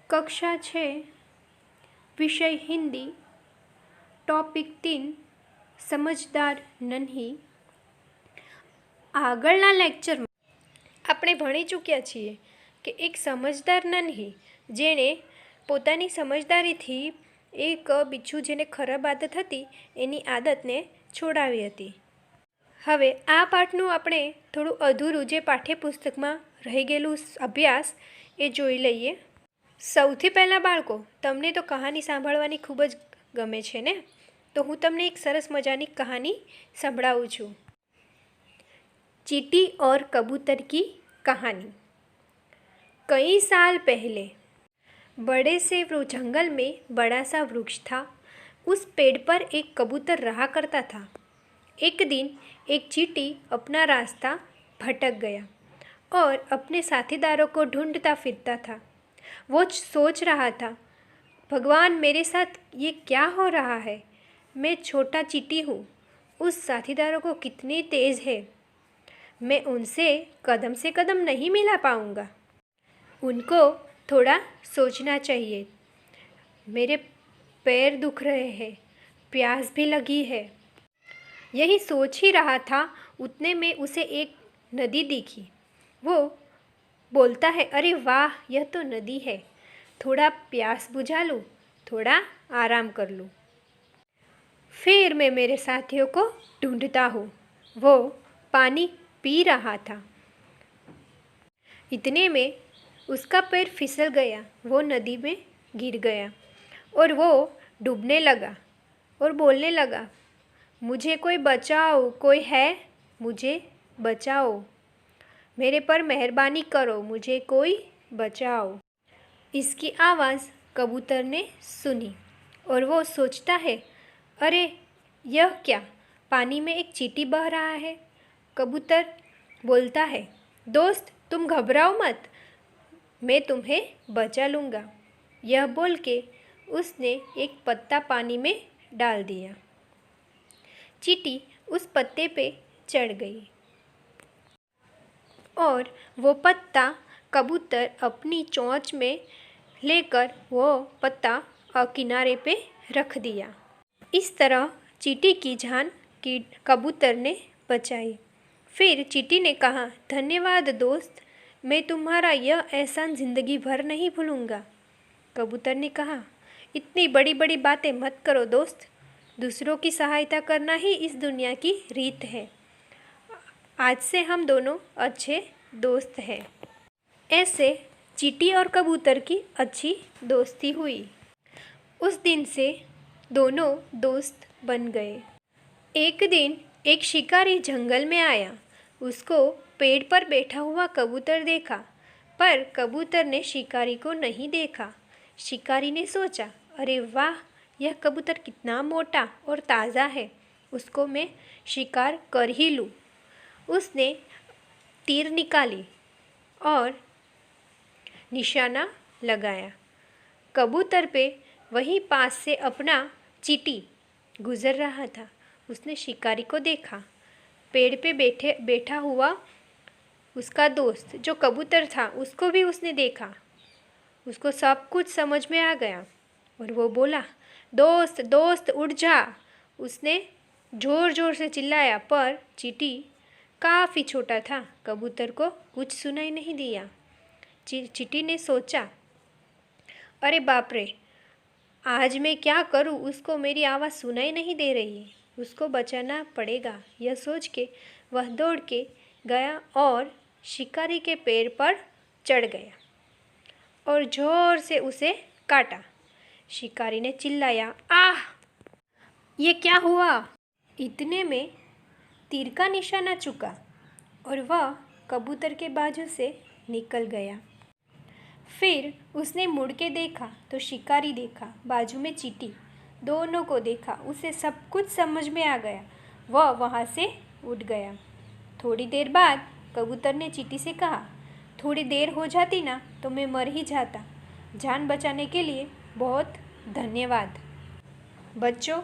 कक्षा 6 विषय हिंदी टॉपिक 3 સમજદાર નન્હી। આગળના લેક્ચરમાં આપણે ભણી ચૂક્યા છીએ કે એક સમજદાર નન્હી જેણે પોતાની સમજદારીથી એક બીજું જેને ખરાબ આદત હતી એની આદતને છોડાવી હતી। હવે આ પાઠનું આપણે થોડું અધૂરું જે પાઠ્યપુસ્તકમાં રહી ગયેલું અભ્યાસ એ જોઈ લઈએ। સૌથી પહેલાં બાળકો, તમને તો કહાની સાંભળવાની ખૂબ જ ગમે છે ને, તો હું તમને એક સરસ મજાની કહાની સંભળાવું છું। चींटी और कबूतर की कहानी। कई साल पहले बड़े से जंगल में बड़ा सा वृक्ष था। उस पेड़ पर एक कबूतर रहा करता था। एक दिन एक चींटी अपना रास्ता भटक गया और अपने साथीदारों को ढूंढता फिरता था। वो सोच रहा था, भगवान मेरे साथ ये क्या हो रहा है। मैं छोटा चींटी हूँ, उस साथीदारों को कितनी तेज़ है, मैं उनसे कदम से कदम नहीं मिला पाऊँगा। उनको थोड़ा सोचना चाहिए। मेरे पैर दुख रहे हैं, प्यास भी लगी है। यही सोच ही रहा था, उतने में उसे एक नदी दिखी। वो बोलता है, अरे वाह, यह तो नदी है, थोड़ा प्यास बुझा लूँ, थोड़ा आराम कर लूँ, फिर मैं मेरे साथियों को ढूंढता हूँ। वो पानी पी रहा था। इतने में उसका पैर फिसल गया, वो नदी में गिर गया और वो डूबने लगा और बोलने लगा, मुझे कोई बचाओ, कोई है, मुझे बचाओ, मेरे पर मेहरबानी करो, मुझे कोई बचाओ। इसकी आवाज़ कबूतर ने सुनी और वो सोचता है, अरे यह क्या, पानी में एक चींटी बह रहा है। कबूतर बोलता है, दोस्त तुम घबराओ मत, मैं तुम्हें बचा लूँगा। यह बोल के उसने एक पत्ता पानी में डाल दिया। चींटी उस पत्ते पे चढ़ गई और वो पत्ता कबूतर अपनी चोंच में लेकर वो पत्ता किनारे पे रख दिया। इस तरह चींटी की जान की कबूतर ने बचाई। फिर चींटी ने कहा, धन्यवाद दोस्त, मैं तुम्हारा यह एहसान ज़िंदगी भर नहीं भूलूँगा। कबूतर ने कहा, इतनी बड़ी बड़ी बातें मत करो दोस्त, दूसरों की सहायता करना ही इस दुनिया की रीत है। आज से हम दोनों अच्छे दोस्त हैं। ऐसे चींटी और कबूतर की अच्छी दोस्ती हुई। उस दिन से दोनों दोस्त बन गए। एक दिन एक शिकारी जंगल में आया। उसको पेड़ पर बैठा हुआ कबूतर देखा, पर कबूतर ने शिकारी को नहीं देखा। शिकारी ने सोचा, अरे वाह, यह कबूतर कितना मोटा और ताज़ा है, उसको मैं शिकार कर ही लूँ। उसने तीर निकाली और निशाना लगाया। कबूतर पे वहीं पास से अपना चींटी गुजर रहा था। उसने शिकारी को देखा। पेड़ पे बैठा हुआ उसका दोस्त जो कबूतर था, उसको भी उसने देखा। उसको सब कुछ समझ में आ गया और वो बोला, दोस्त दोस्त उठ जा। उसने ज़ोर ज़ोर से चिल्लाया, पर चींटी काफ़ी छोटा था, कबूतर को कुछ सुनाई नहीं दिया। चींटी ने सोचा, अरे बाप रे, आज मैं क्या करूं, उसको मेरी आवाज़ सुनाई नहीं दे रही, उसको बचाना पड़ेगा। यह सोच के वह दौड़ के गया और शिकारी के पैर पर चढ़ गया और ज़ोर से उसे काटा। शिकारी ने चिल्लाया, आह, ये क्या हुआ। इतने में तीर का निशाना चुका और वह कबूतर के बाजू से निकल गया। फिर उसने मुड़ के देखा तो शिकारी देखा, बाजू में चींटी, दोनों को देखा। उसे सब कुछ समझ में आ गया। वह वहाँ से उठ गया। थोड़ी देर बाद कबूतर ने चींटी से कहा, थोड़ी देर हो जाती ना तो मैं मर ही जाता। जान बचाने के लिए बहुत धन्यवाद। बच्चों,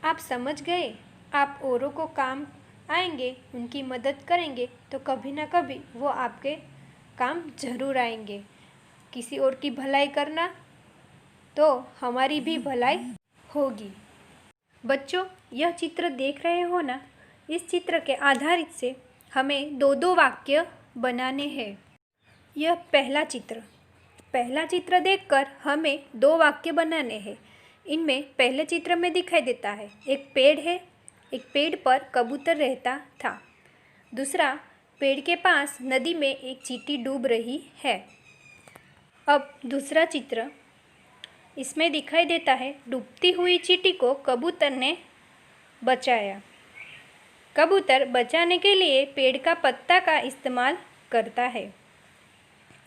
आप समझ गए, आप औरों को काम आएंगे, उनकी मदद करेंगे तो कभी ना कभी वो आपके काम ज़रूर आएंगे। किसी और की भलाई करना, तो हमारी भी भलाई होगी। बच्चों, यह चित्र देख रहे हो ना? इस चित्र के आधारित से हमें दो दो वाक्य बनाने हैं। यह पहला चित्र देखकर हमें दो वाक्य बनाने हैं। इनमें पहले चित्र में दिखाई देता है एक पेड़ है, एक पेड़ पर कबूतर रहता था। दूसरा, पेड़ के पास नदी में एक चींटी डूब रही है। अब दूसरा चित्र, इसमें दिखाई देता है डूबती हुई चींटी को कबूतर ने बचाया। कबूतर बचाने के लिए पेड़ का पत्ता का इस्तेमाल करता है।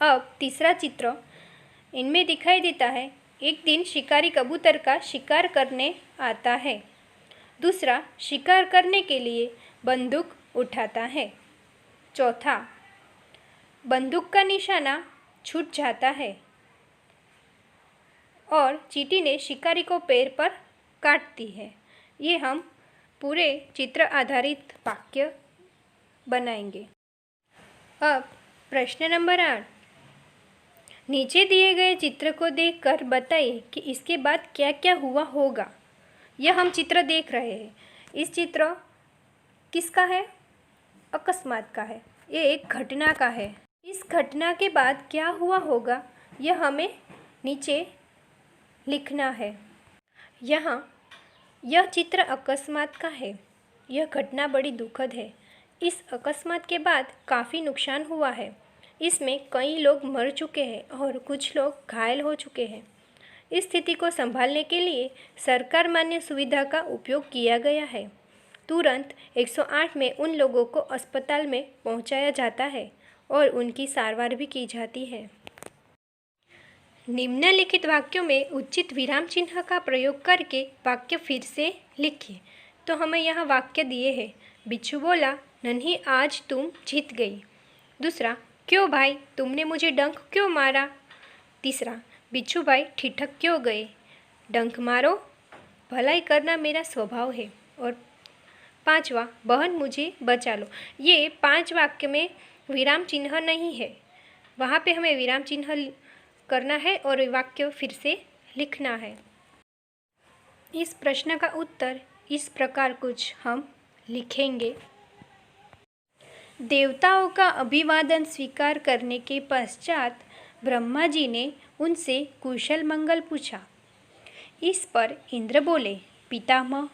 अब तीसरा चित्र, इनमें दिखाई देता है एक दिन शिकारी कबूतर का शिकार करने आता है। दूसरा, शिकार करने के लिए बंदूक उठाता है। चौथा, बंदूक का निशाना छूट जाता है और चींटी ने शिकारी को पैर पर काटती है। ये हम पूरे चित्र आधारित वाक्य बनाएंगे। अब प्रश्न नंबर 8, नीचे दिए गए चित्र को देखकर बताइए कि इसके बाद क्या क्या हुआ होगा। यह हम चित्र देख रहे हैं। इस चित्र किसका है? अकस्मात का है। ये एक घटना का है। इस घटना के बाद क्या हुआ होगा यह हमें नीचे लिखना है। यहाँ यह चित्र अकस्मात का है। यह घटना बड़ी दुखद है। इस अकस्मात के बाद काफ़ी नुकसान हुआ है। इसमें कई लोग मर चुके हैं और कुछ लोग घायल हो चुके हैं। इस स्थिति को संभालने के लिए सरकार मान्य सुविधा का उपयोग किया गया है। तुरंत 108 में उन लोगों को अस्पताल में पहुंचाया जाता है और उनकी सारवार भी की जाती है। निम्नलिखित वाक्यों में उचित विराम चिन्ह का प्रयोग करके वाक्य फिर से लिखिए। तो हमें यहाँ वाक्य दिए हैं। बिच्छू बोला, नन्ही आज तुम जीत गई। दूसरा, क्यों भाई तुमने मुझे डंक क्यों मारा? तीसरा, बिच्छू भाई ठिठक क्यों गए? डंक मारो, भलाई करना मेरा स्वभाव है। और पांचवा, बहन मुझे बचा लो। ये 5 वाक्य में विराम चिन्ह नहीं है। वहाँ पे हमें विराम चिन्ह करना है और वाक्य फिर से लिखना है। इस प्रश्न का उत्तर इस प्रकार कुछ हम लिखेंगे। देवताओं का अभिवादन स्वीकार करने के पश्चात ब्रह्मा जी ने उनसे कुशल मंगल पूछा। इस पर इंद्र बोले, पितामह,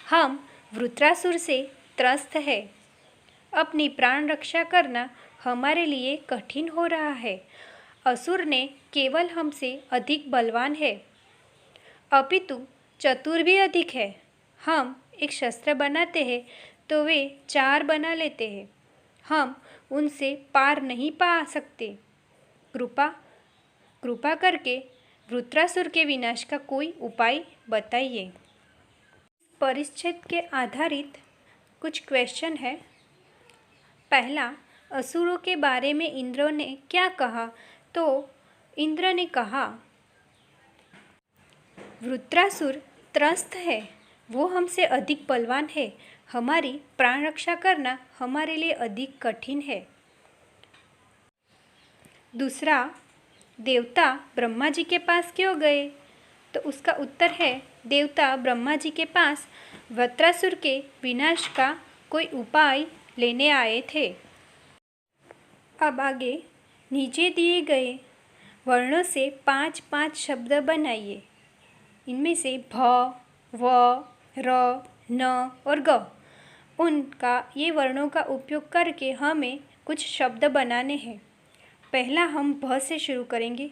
हम वृत्रासुर से त्रस्त है। अपनी प्राण रक्षा करना हमारे लिए कठिन हो रहा है। असुर ने केवल हमसे अधिक बलवान है, अपितु चतुर भी अधिक है। हम एक शस्त्र बनाते हैं तो वे 4 बना लेते हैं। हम उनसे पार नहीं पा सकते। कृपा करके वृत्रासुर के विनाश का कोई उपाय बताइए। परिच्छेद के आधारित कुछ क्वेश्चन है। पहला, असुरों के बारे में इंद्र ने क्या कहा? तो इंद्र ने कहा, वृत्रासुर त्रस्त है, वो हमसे अधिक बलवान है। हमारी प्राण रक्षा करना हमारे लिए अधिक कठिन है। दूसरा, देवता ब्रह्मा जी के पास क्यों गए? तो उसका उत्तर है, देवता ब्रह्मा जी के पास वृत्रासुर के विनाश का कोई उपाय लेने आए थे। अब आगे नीचे दिए गए वर्णों से 5-5 शब्द बनाइए। इनमें से भ, व, र, न और ग, उनका ये वर्णों का उपयोग करके हमें कुछ शब्द बनाने हैं। पहला हम भ से शुरू करेंगे।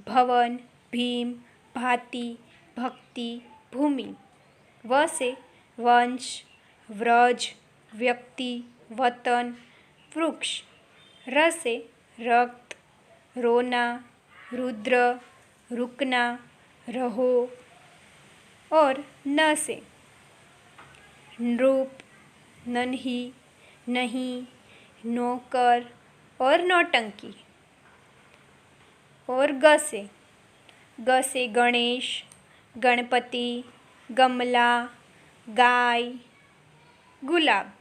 भवन, भीम, भांति, भक्ति, भूमि। व से वंश, व्रज, व्यक्ति, वतन, वृक्ष। र से रक्त, रोना, रुद्र, रुकना, रहो। और न से नृप, नन्ही, नहीं, नौकर और नौटंकी। और ग से गणेश, गणपति, गमला, गाय, गुलाब।